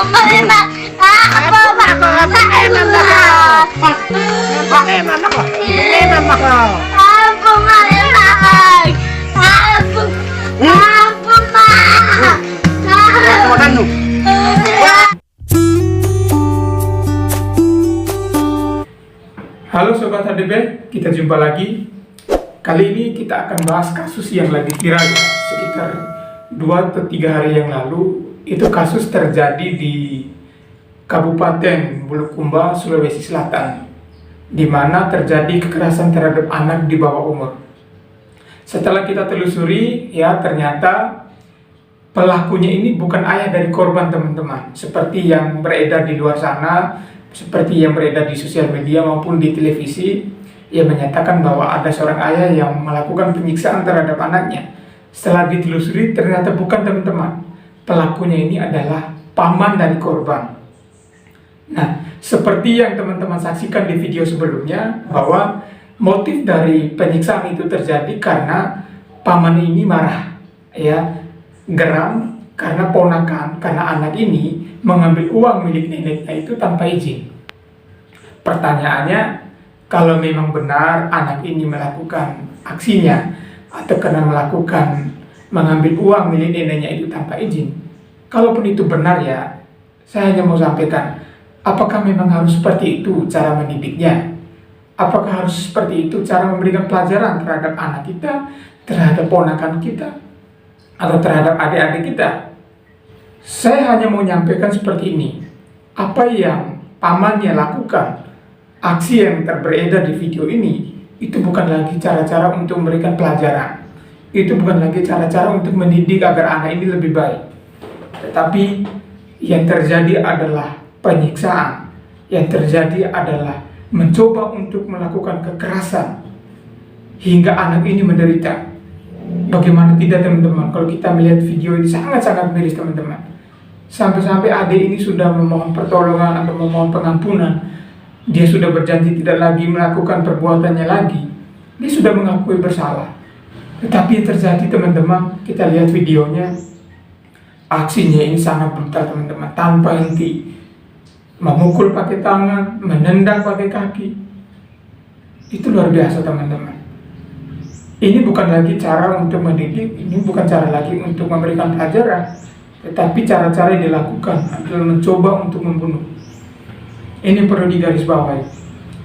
enak. Halo Sobat HDB, kita jumpa lagi. Kali ini kita akan bahas kasus yang lagi viral ya. Sekitar 2 atau 3 hari yang lalu, itu kasus terjadi di Kabupaten Bulukumba, Sulawesi Selatan, di mana terjadi kekerasan terhadap anak di bawah umur. Setelah kita telusuri, ya ternyata pelakunya ini bukan ayah dari korban, teman-teman. Seperti yang beredar di luar sana, seperti yang beredar di sosial media maupun di televisi, ia menyatakan bahwa ada seorang ayah yang melakukan penyiksaan terhadap anaknya. Setelah ditelusuri, ternyata bukan, teman-teman. Pelakunya ini adalah paman dari korban. Nah, seperti yang teman-teman saksikan di video sebelumnya, bahwa motif dari penyiksaan itu terjadi karena paman ini marah, ya, geram karena ponakan, karena anak ini mengambil uang milik neneknya itu tanpa izin. Pertanyaannya, kalau memang benar anak ini melakukan aksinya atau karena mengambil uang milik neneknya itu tanpa izin, kalaupun itu benar, ya saya hanya mau sampaikan, apakah memang harus seperti itu cara mendidiknya? Apakah harus seperti itu cara memberikan pelajaran terhadap anak kita, terhadap ponakan kita, atau terhadap adik-adik kita? Saya hanya mau menyampaikan seperti ini. Apa yang pamannya lakukan, aksi yang beredar di video ini, itu bukan lagi cara-cara untuk memberikan pelajaran. Itu bukan lagi cara-cara untuk mendidik agar anak ini lebih baik. Tetapi yang terjadi adalah penyiksaan. Yang terjadi adalah mencoba untuk melakukan kekerasan hingga anak ini menderita. Bagaimana tidak, teman-teman, kalau kita melihat video ini sangat-sangat miris, teman-teman. Sampai-sampai adik ini sudah memohon pertolongan atau memohon pengampunan. Dia sudah berjanji tidak lagi melakukan perbuatannya lagi. Dia sudah mengakui bersalah. Tetapi yang terjadi, teman-teman, kita lihat videonya, aksinya ini sangat brutal, teman-teman, tanpa henti. Memukul pakai tangan, menendang pakai kaki. Itu luar biasa, teman-teman. Ini bukan lagi cara untuk mendidik, ini bukan cara lagi untuk memberikan pelajaran, tetapi cara-cara yang dilakukan adalah mencoba untuk membunuh. Ini perlu digarisbawahi.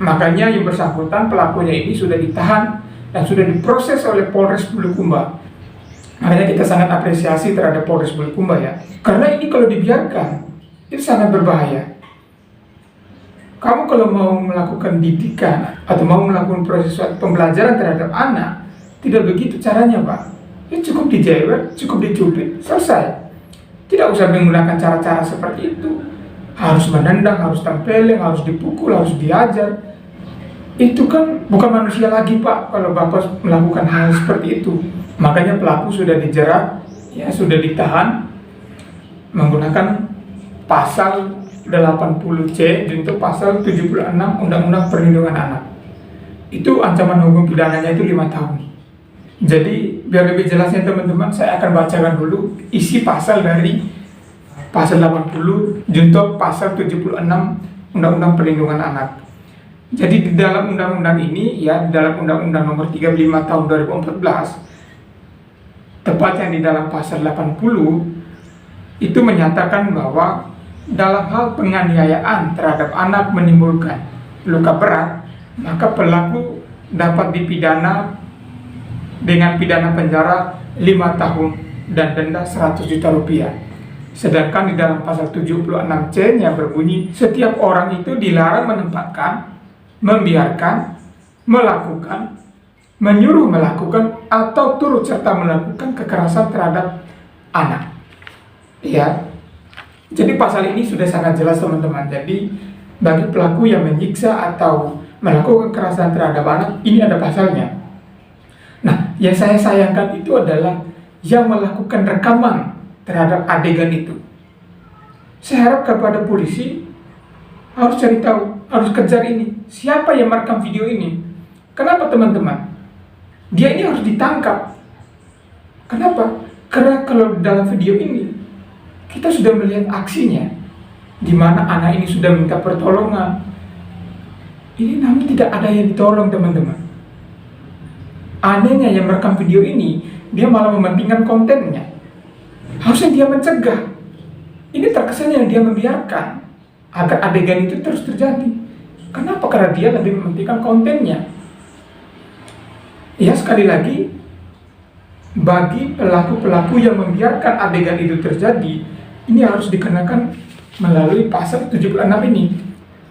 Makanya yang bersangkutan, pelakunya ini sudah ditahan dan sudah diproses oleh Polres Bulukumba. Makanya kita sangat apresiasi terhadap Polres Bulukumba, ya. Karena ini kalau dibiarkan, itu sangat berbahaya. Kamu kalau mau melakukan didikan atau mau melakukan proses pembelajaran terhadap anak, tidak begitu caranya, Pak. Ya cukup dijewer, cukup dicubit, selesai. Tidak usah menggunakan cara-cara seperti itu. Harus menendang, harus tempeleng, harus dipukul, harus diajar. Itu kan bukan manusia lagi, Pak, kalau Bapak melakukan hal seperti itu. Makanya pelaku sudah dijerat, ya sudah ditahan menggunakan pasal 80C junto pasal 76 Undang-Undang Perlindungan Anak. Itu ancaman hukum pidananya itu 5 tahun. Jadi biar lebih jelasnya, teman-teman, saya akan bacakan dulu isi pasal dari pasal 80 junto pasal 76 Undang-Undang Perlindungan Anak. Jadi di dalam undang-undang ini, ya, dalam Undang-Undang Nomor 35 Tahun 2014, tepatnya di dalam pasal 80, itu menyatakan bahwa dalam hal penganiayaan terhadap anak menimbulkan luka berat, maka pelaku dapat dipidana dengan pidana penjara 5 tahun dan denda 100 juta rupiah. Sedangkan di dalam pasal 76C yang berbunyi, setiap orang itu dilarang menempatkan, membiarkan, melakukan, menyuruh melakukan, atau turut serta melakukan kekerasan terhadap anak. Ya, jadi pasal ini sudah sangat jelas, teman-teman. Jadi bagi pelaku yang menyiksa atau melakukan kekerasan terhadap anak, ini ada pasalnya. Nah, yang saya sayangkan itu adalah yang melakukan rekaman terhadap adegan itu. Saya harap kepada polisi harus cari tahu, harus kejar ini. Siapa yang merekam video ini? Kenapa, teman-teman? Dia ini harus ditangkap. Kenapa? Karena kalau dalam video ini kita sudah melihat aksinya. di mana anak ini sudah minta pertolongan. Ini namun tidak ada yang ditolong, teman-teman. Anehnya yang merekam video ini, dia malah mementingkan kontennya. Harusnya dia mencegah. Ini terkesan yang dia membiarkan agar adegan itu terus terjadi. Kenapa? Karena dia lebih mementingkan kontennya. Ya, sekali lagi, bagi pelaku-pelaku yang membiarkan adegan itu terjadi, ini harus dikenakan melalui pasal 76 ini,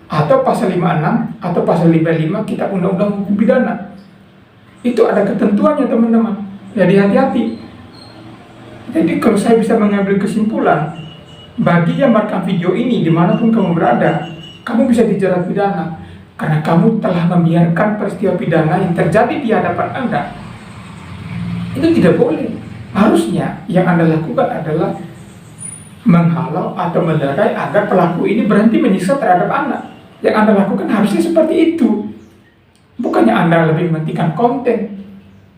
atau pasal 56 atau pasal 55 Kitab Undang-Undang Hukum Pidana. Itu ada ketentuannya, teman-teman. Jadi hati-hati. Jadi kalau saya bisa mengambil kesimpulan, bagi yang merekam video ini dimanapun kamu berada, kamu bisa dijerat pidana karena kamu telah membiarkan peristiwa pidana yang terjadi di hadapan Anda. Itu tidak boleh. Harusnya yang Anda lakukan adalah menghalau atau melerai agar pelaku ini berhenti menyiksa terhadap anak. Yang Anda lakukan harusnya seperti itu. Bukannya Anda lebih mementingkan konten.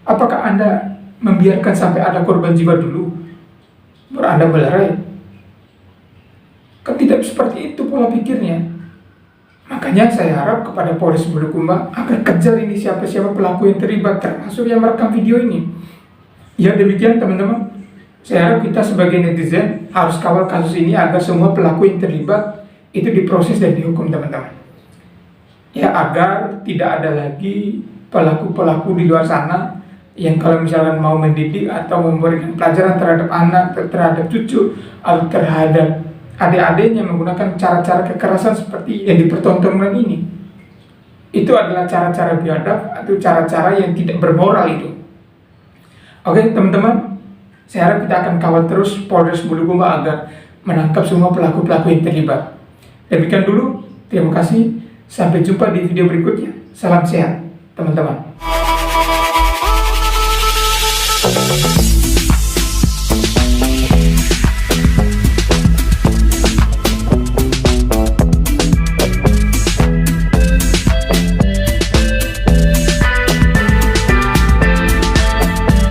Apakah Anda membiarkan sampai ada korban jiwa dulu baru Anda melerai? Kan tidak seperti itu pola pikirnya. Makanya saya harap kepada Polres Bulukumba agar kejar ini siapa-siapa pelaku yang terlibat, termasuk yang merekam video ini. Ya, demikian teman-teman. Saya harap kita sebagai netizen harus kawal kasus ini agar semua pelaku yang terlibat itu diproses dan dihukum, teman-teman. Ya, agar tidak ada lagi pelaku-pelaku di luar sana yang kalau misalkan mau mendidik atau memberikan pelajaran terhadap anak, terhadap cucu, atau terhadap adik-adiknya menggunakan cara-cara kekerasan seperti yang dipertontonkan ini. Itu adalah cara-cara biadab atau cara-cara yang tidak bermoral itu. Oke, teman-teman, saya harap kita akan kawal terus Polres Bulukumba agar menangkap semua pelaku-pelaku yang terlibat. Demikian dulu, terima kasih. Sampai jumpa di video berikutnya. Salam sehat, teman-teman.